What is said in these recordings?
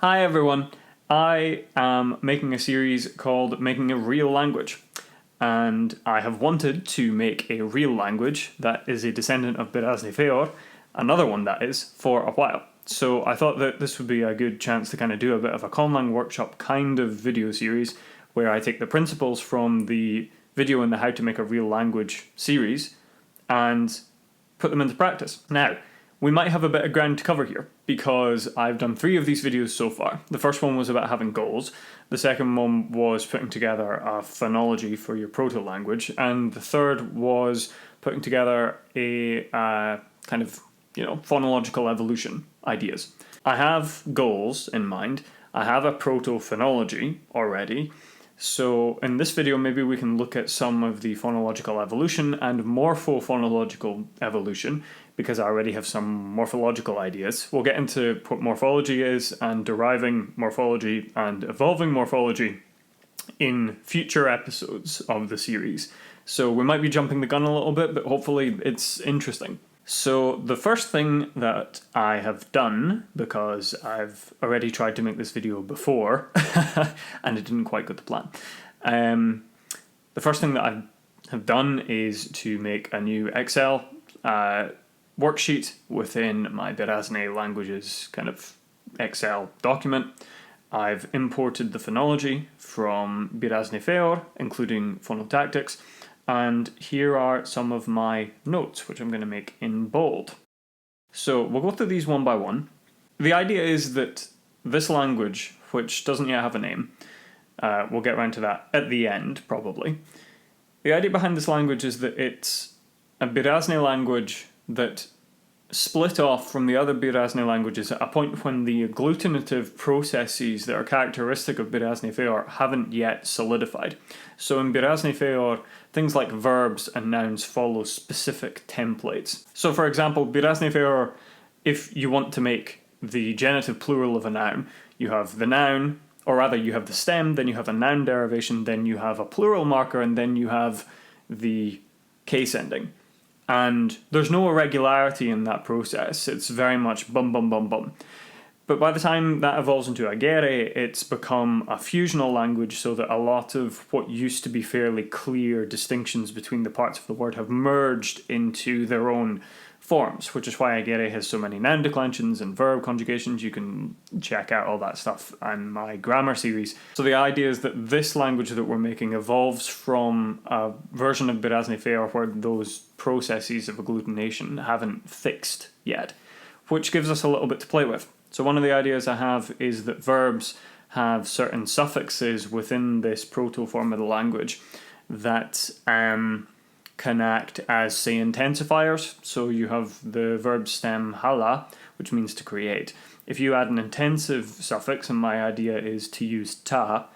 Hi everyone, I am making a series called Making a Real Language, and I have wanted to make a real language that is a descendant of Birazne Feor, another one that is, for a while. So I thought that this would be a good chance to kind of do a bit of a Conlang workshop kind of video series where I take the principles from the video in the How to Make a Real Language series and put them into practice. Now, we might have a bit of ground to cover here because I've done 3 of these videos so far. The first one was about having goals, the second one was putting together a phonology for your proto-language, and the third was putting together a kind of, phonological evolution ideas. I have goals in mind, I have a proto-phonology already, so in this video maybe we can look at some of the phonological evolution and morpho-phonological evolution, because I already have some morphological ideas. We'll get into what morphology is and deriving morphology and evolving morphology in future episodes of the series. So we might be jumping the gun a little bit, but hopefully it's interesting. So the first thing that I have done, because I've already tried to make this video before and it didn't quite go to plan, the first thing that I have done is to make a new Excel worksheet within my Birazne languages kind of Excel document. I've imported the phonology from Birazne Feor, including phonotactics, and here are some of my notes, which I'm going to make in bold. So we'll go through these one by one. The idea is that this language, which doesn't yet have a name, we'll get around to that at the end, probably. The idea behind this language is that it's a Birazne language that split off from the other Birazne languages at a point when the agglutinative processes that are characteristic of Birazne Feor haven't yet solidified. So in Birazne Feor, things like verbs and nouns follow specific templates. So for example, Birazne Feor, if you want to make the genitive plural of a noun, you have the noun, or rather you have the stem, then you have a noun derivation, then you have a plural marker, and then you have the case ending. And there's no irregularity in that process. It's very much bum bum bum bum. But by the time that evolves into Agere, it's become a fusional language, so that a lot of what used to be fairly clear distinctions between the parts of the word have merged into their own forms, which is why Agere has so many noun declensions and verb conjugations. You can check out all that stuff in my grammar series. So the idea is that this language that we're making evolves from a version of Birazne Feor where those processes of agglutination haven't fixed yet, which gives us a little bit to play with. So one of the ideas I have is that verbs have certain suffixes within this proto-form of the language that can act as, say, intensifiers. So you have the verb stem hala, which means to create. If you add an intensive suffix, and my idea is to use ta,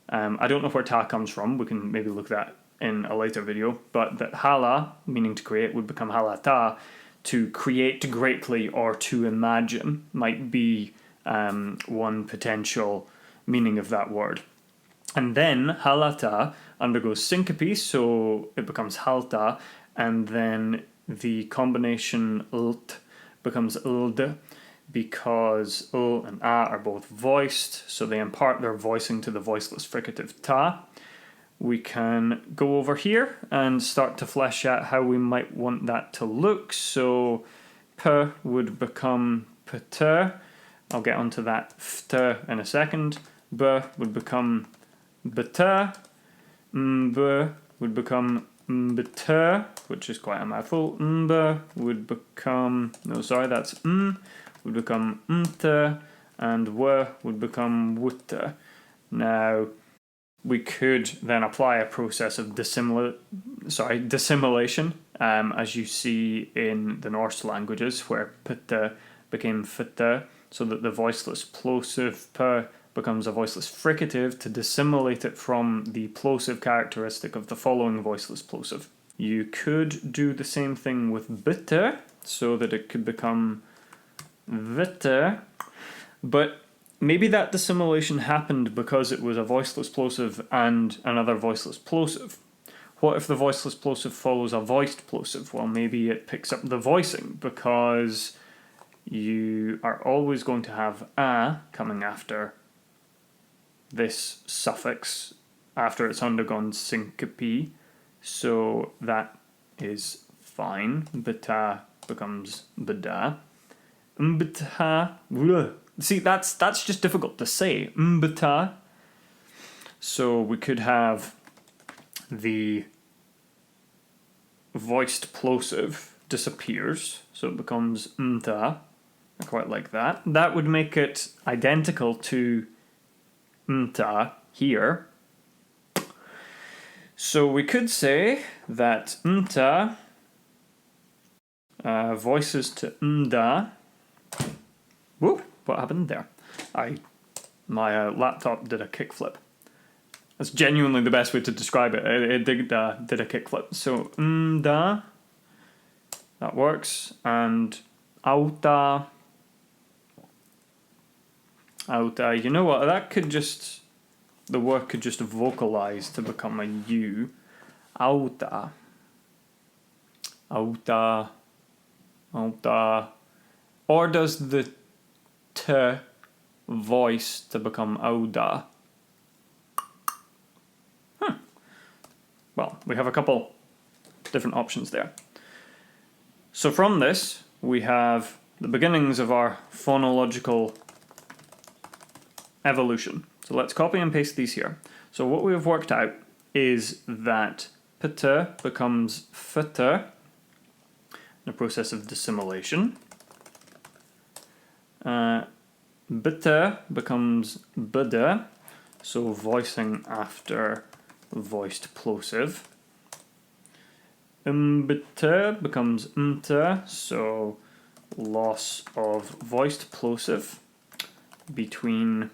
I don't know where ta comes from, we can maybe look that in a later video, but that hala, meaning to create, would become halata. To create greatly or to imagine might be one potential meaning of that word. And then halata undergoes syncope, so it becomes halta, and then the combination lt becomes ld, because l and a are both voiced, so they impart their voicing to the voiceless fricative ta. We can go over here and start to flesh out how we might want that to look. So p would become pt. I'll get onto that ft in a second. B would become bt. Mb would become mbt, which is quite a mouthful. Mb would become, that's would become mt, and w would become wut. Now, we could then apply a process of dissimilation, as you see in the Norse languages, where pitta became fitta, so that the voiceless plosive p becomes a voiceless fricative to dissimilate it from the plosive characteristic of the following voiceless plosive. You could do the same thing with bitter, so that it could become vitter, but maybe that dissimilation happened because it was a voiceless plosive and another voiceless plosive. What if the voiceless plosive follows a voiced plosive? Well, maybe it picks up the voicing because you are always going to have a coming after this suffix after it's undergone syncope, so that is fine. Bita becomes bida. Mbita. See, that's just difficult to say. Mbita. So we could have the voiced plosive disappears, so it becomes mta. I quite like that. That would make it identical to mta here. So we could say that mta voices to mda. Whoa, what happened there? My laptop did a kickflip. That's genuinely the best way to describe it. It did a kickflip. So mda, that works, and auta. You know what? That could just, the word could just vocalize to become a U. Auta. Or does the T voice to become auda? Well, we have a couple different options there. So from this, we have the beginnings of our phonological evolution. So let's copy and paste these here. So what we have worked out is that pt becomes ft in the process of dissimilation. Bit becomes bd, so voicing after voiced plosive. Bit becomes mt, so loss of voiced plosive between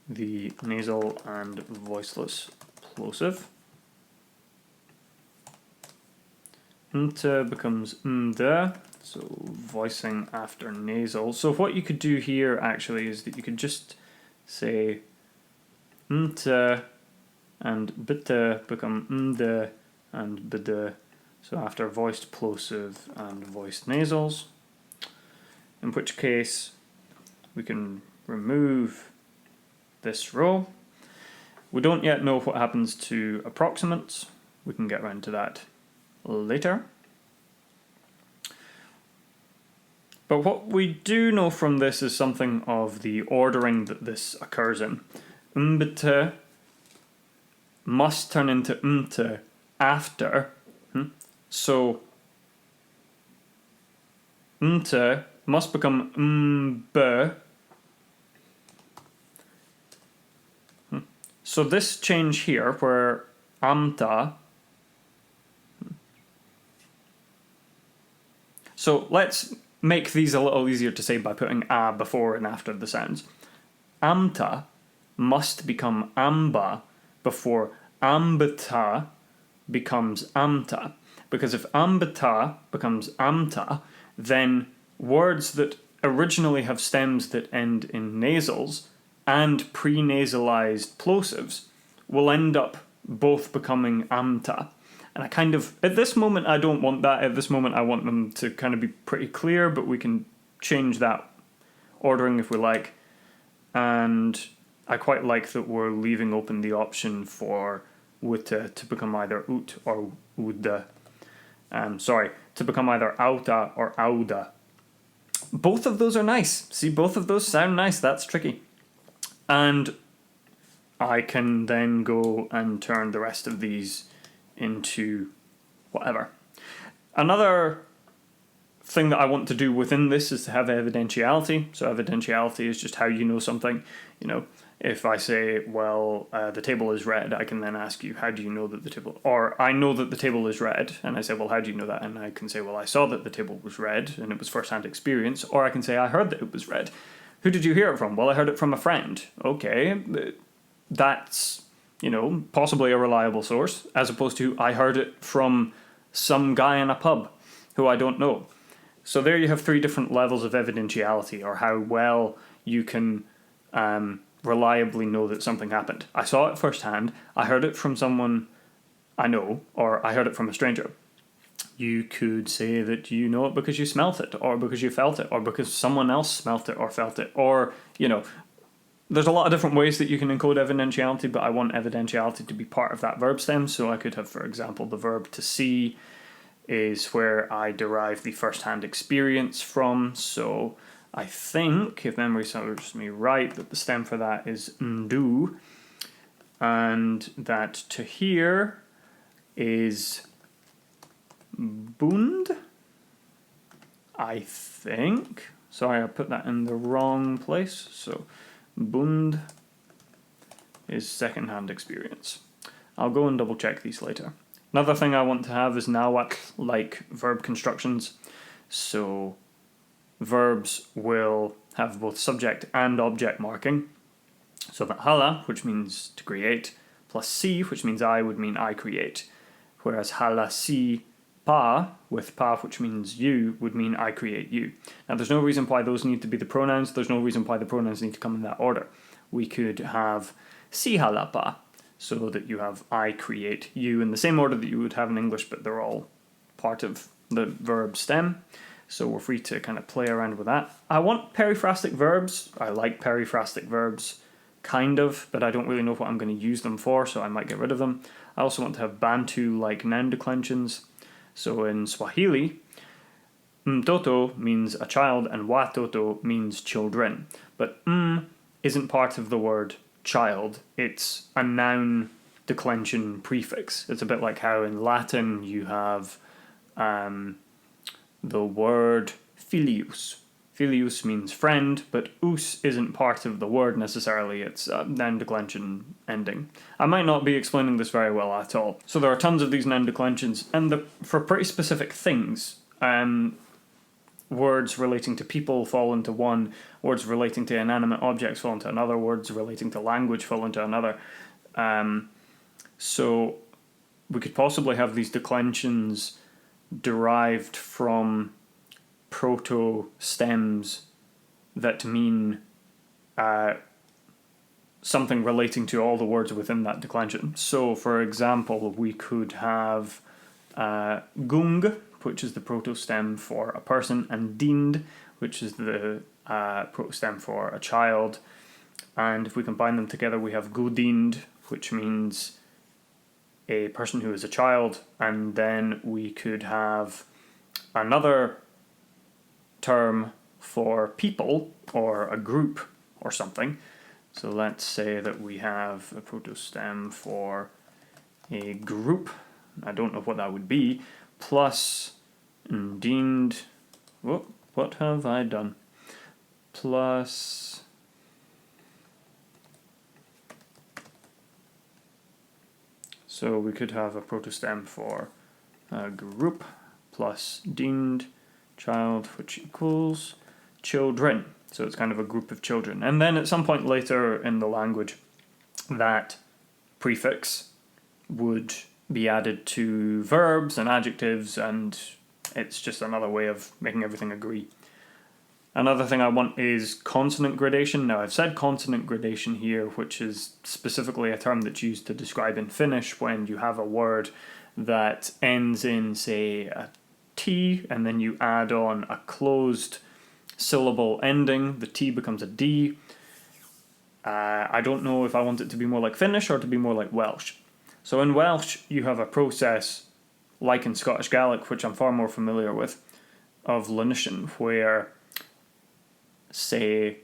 the nasal and voiceless plosive. Mt becomes md, so voicing after nasal. So what you could do here actually is that you could just say mt and bit become md and bd, so after voiced plosive and voiced nasals, in which case we can remove this row. We don't yet know what happens to approximants. We can get around to that later. But what we do know from this is something of the ordering that this occurs in. Mbte must turn into mte after. So mte must become mbe. So this change here, where amta. So let's make these a little easier to say by putting a before and after the sounds. Amta must become amba before ambita becomes amta. Because if ambita becomes amta, then words that originally have stems that end in nasals and prenasalized plosives will end up both becoming amta. And I kind of, at this moment I don't want that, at this moment I want them to kind of be pretty clear, but we can change that ordering if we like. And I quite like that we're leaving open the option for wute to become either ut or uda. To become either auta or auda. Both of those are nice. See, both of those sound nice. That's tricky. And I can then go and turn the rest of these into whatever. Another thing that I want to do within this is to have evidentiality. So evidentiality is just how you know something. You know, if I say, well, the table is red, I can then ask you, how do you know that the table, or I know that the table is red, and I say, well, how do you know that? And I can say, well, I saw that the table was red, and it was first-hand experience, or I can say, I heard that it was red. Who did you hear it from? Well, I heard it from a friend. Okay, that's, you know, possibly a reliable source, as opposed to I heard it from some guy in a pub who I don't know. So there you have three different levels of evidentiality, or how well you can reliably know that something happened. I saw it firsthand, I heard it from someone I know, or I heard it from a stranger. You could say that you know it because you smelt it, or because you felt it, or because someone else smelt it or felt it, or, there's a lot of different ways that you can encode evidentiality, but I want evidentiality to be part of that verb stem, so I could have, for example, the verb to see is where I derive the first-hand experience from, so I think, if memory serves me right, that the stem for that is ndu, and that to hear is bund, I think. Sorry, I put that in the wrong place. So bund is second-hand experience. I'll go and double check these later. Another thing I want to have is nawak-like verb constructions. So verbs will have both subject and object marking. So that hala, which means to create, plus si, which means I, would mean I create. Whereas hala si pa, with pa, which means you, would mean I create you. Now, there's no reason why those need to be the pronouns. There's no reason why the pronouns need to come in that order. We could have si hala pa, so that you have I create you in the same order that you would have in English, but they're all part of the verb stem. So we're free to kind of play around with that. I want periphrastic verbs. I like periphrastic verbs, kind of, but I don't really know what I'm going to use them for, so I might get rid of them. I also want to have Bantu-like noun declensions. So in Swahili, mtoto means a child and watoto means children. But isn't part of the word child. It's a noun declension prefix. It's a bit like how in Latin you have the word filius. Filius means friend, but us isn't part of the word necessarily. It's a noun declension ending. I might not be explaining this very well at all. So there are tons of these noun declensions, and for pretty specific things, words relating to people fall into one, words relating to inanimate objects fall into another, words relating to language fall into another. So we could possibly have these declensions derived from proto-stems that mean something relating to all the words within that declension. So, for example, we could have gung, which is the proto-stem for a person, and dind, which is the proto-stem for a child. And if we combine them together, we have gudind, which means a person who is a child, and then we could have another term for people or a group or something. So let's say that we have a proto-stem for a group. I don't know what that would be. Plus dind. What have I done? Plus so we could have a proto-stem for a group plus dind child, which equals children. So it's kind of a group of children. And then at some point later in the language, that prefix would be added to verbs and adjectives, and it's just another way of making everything agree. Another thing I want is consonant gradation. Now, I've said consonant gradation here, which is specifically a term that's used to describe in Finnish when you have a word that ends in, say, a T, and then you add on a closed syllable ending. The T becomes a D. I don't know if I want it to be more like Finnish or to be more like Welsh. So in Welsh, you have a process, like in Scottish Gaelic, which I'm far more familiar with, of lenition, where, say,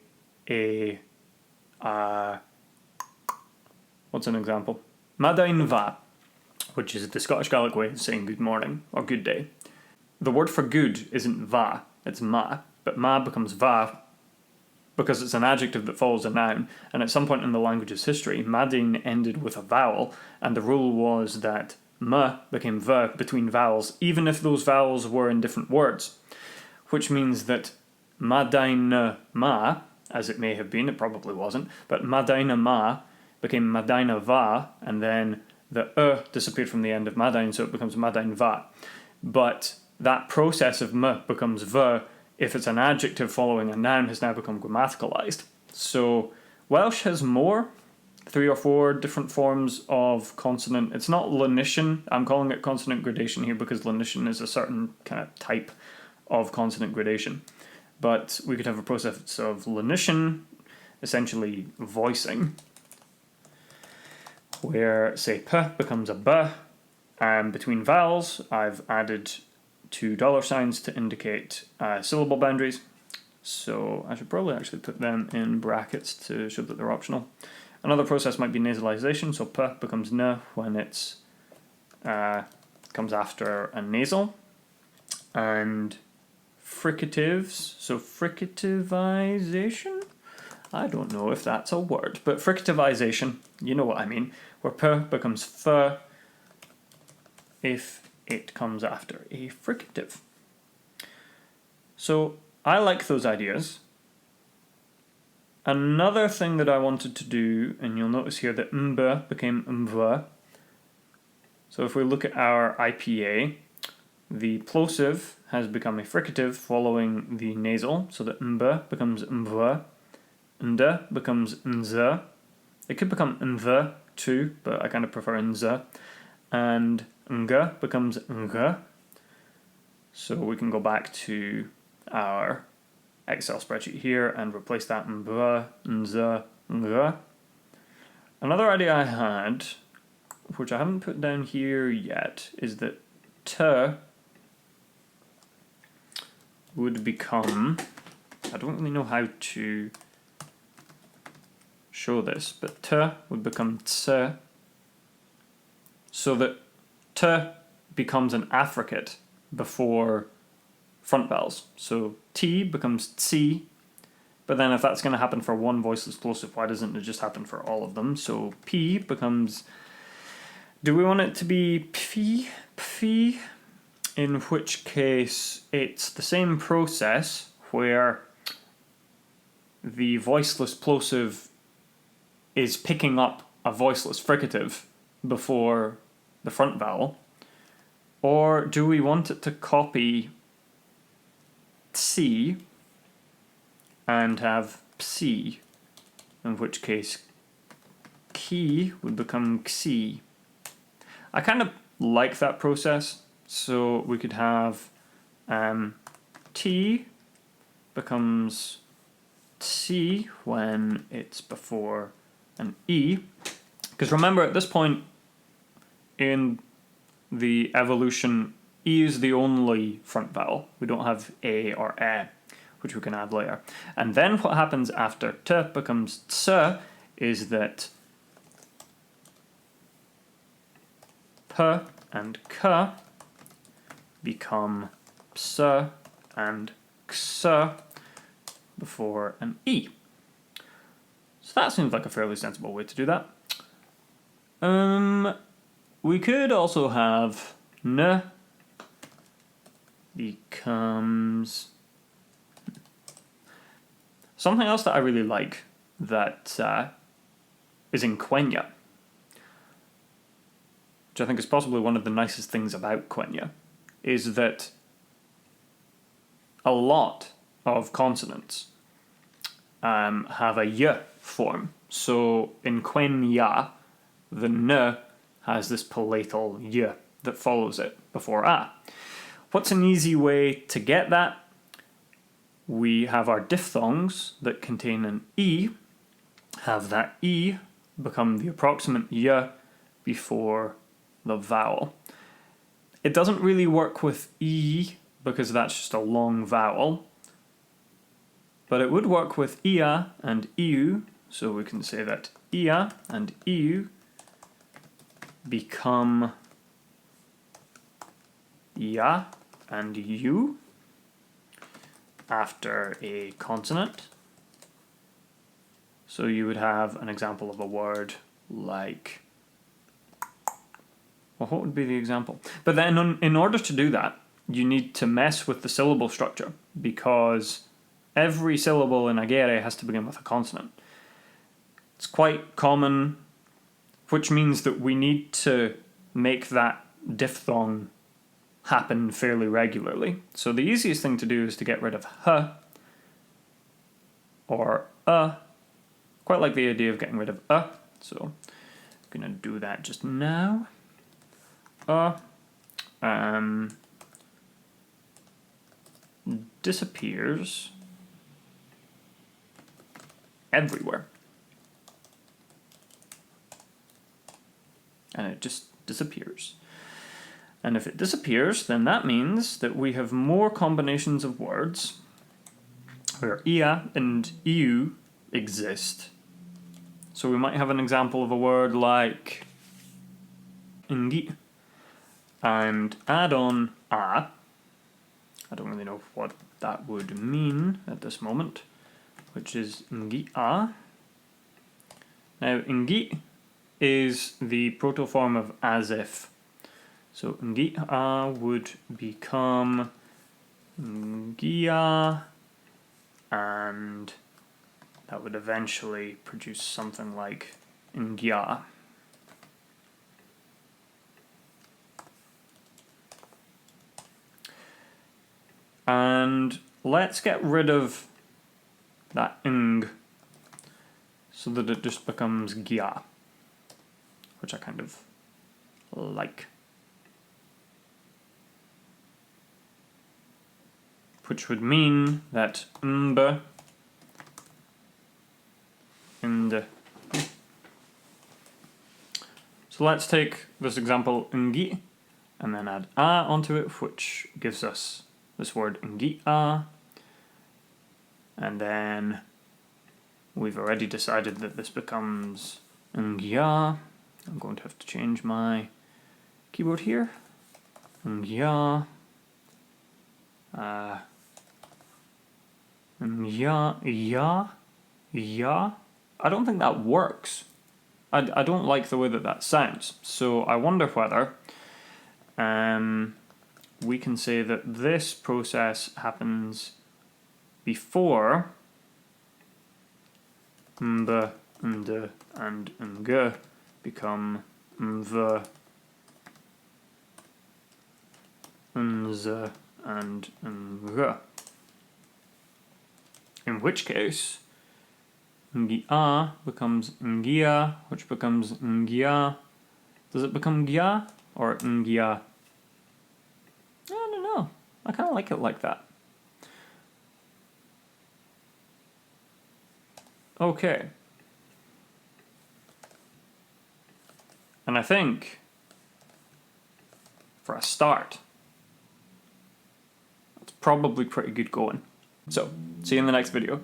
what's an example? Madain va, which is the Scottish Gaelic way of saying good morning or good day. The word for good isn't va, it's ma, but ma becomes va because it's an adjective that follows a noun, and at some point in the language's history, madin ended with a vowel, and the rule was that ma became va between vowels, even if those vowels were in different words, which means that madaina ma, as it may have been, it probably wasn't, but madaina ma became madaina va, and then the disappeared from the end of madain, so it becomes madain va. But that process of m becomes v if it's an adjective following a noun has now become grammaticalized. So Welsh has more 3 or 4 different forms of consonant. It's not lenition. I'm calling it consonant gradation here because lenition is a certain kind of type of consonant gradation. But we could have a process of lenition, essentially voicing, where, say, p becomes a b, and between vowels I've added 2 dollar signs to indicate syllable boundaries. So I should probably actually put them in brackets to show that they're optional. Another process might be nasalization, so p becomes n when it's comes after a nasal. And fricatives, so fricativization? I don't know if that's a word, but fricativization, you know what I mean, where p becomes f if it comes after a fricative. So I like those ideas. Another thing that I wanted to do, and you'll notice here that mb became mv. So if we look at our IPA, the plosive has become a fricative following the nasal, so that mb becomes mv, nd becomes nz. It could become nv too, but I kind of prefer nz. And ng becomes ng. So we can go back to our Excel spreadsheet here and replace that mb, nz, ng. Another idea I had, which I haven't put down here yet, is that t would become, I don't really know how to show this, but t would become ts, so that t becomes an affricate before front vowels. So t becomes tsi, but then if that's going to happen for one voiceless plosive, why doesn't it just happen for all of them? So p becomes, do we want it to be phi, phi? In which case it's the same process where the voiceless plosive is picking up a voiceless fricative before the front vowel, or do we want it to copy tsi and have psi, in which case ki would become xi? I kind of like that process, so we could have t becomes tsi when it's before an e, because remember at this point in the evolution, e is the only front vowel. We don't have a or e, which we can add later. And then what happens after t becomes ts is that p and k become ps and ks before an e. So that seems like a fairly sensible way to do that. We could also have n becomes something else that I really like that is in Quenya, which I think is possibly one of the nicest things about Quenya, is that a lot of consonants have a y form. So in Quenya, the n has this palatal y that follows it before a. What's an easy way to get that? We have our diphthongs that contain an e, have that e become the approximant y before the vowel. It doesn't really work with e because that's just a long vowel, but it would work with ia and iu, so we can say that ia and iu become ya and u after a consonant. So you would have an example of a word like, well, what would be the example? But then in order to do that, you need to mess with the syllable structure, because every syllable in agere has to begin with a consonant. It's quite common, which means that we need to make that diphthong happen fairly regularly. So the easiest thing to do is to get rid of h or quite like the idea of getting rid of So I'm going to do that just now. Disappears everywhere. And it just disappears. And if it disappears, then that means that we have more combinations of words where ia and iu exist. So we might have an example of a word like ngi, and add on a. I don't really know what that would mean at this moment, which is ngi a. Now ngi is the protoform of as if. So ngi a would become ngia, and that would eventually produce something like ngia. And let's get rid of that ng so that it just becomes gya, which I kind of like. Which would mean that mb and so let's take this example ngi and then add a onto it, which gives us this word ngi a, and then we've already decided that this becomes ngya. I'm going to have to change my keyboard here. Ngya. Yeah. I don't think that works. I don't like the way that sounds. So I wonder whether we can say that this process happens before mb, and ng become mv, nz, and ng. In which case, ngia becomes ngia, which becomes ngya. Does it become gya or ngya? I don't know. I kind of like it like that. Okay. And I think, for a start, it's probably pretty good going. So, see you in the next video.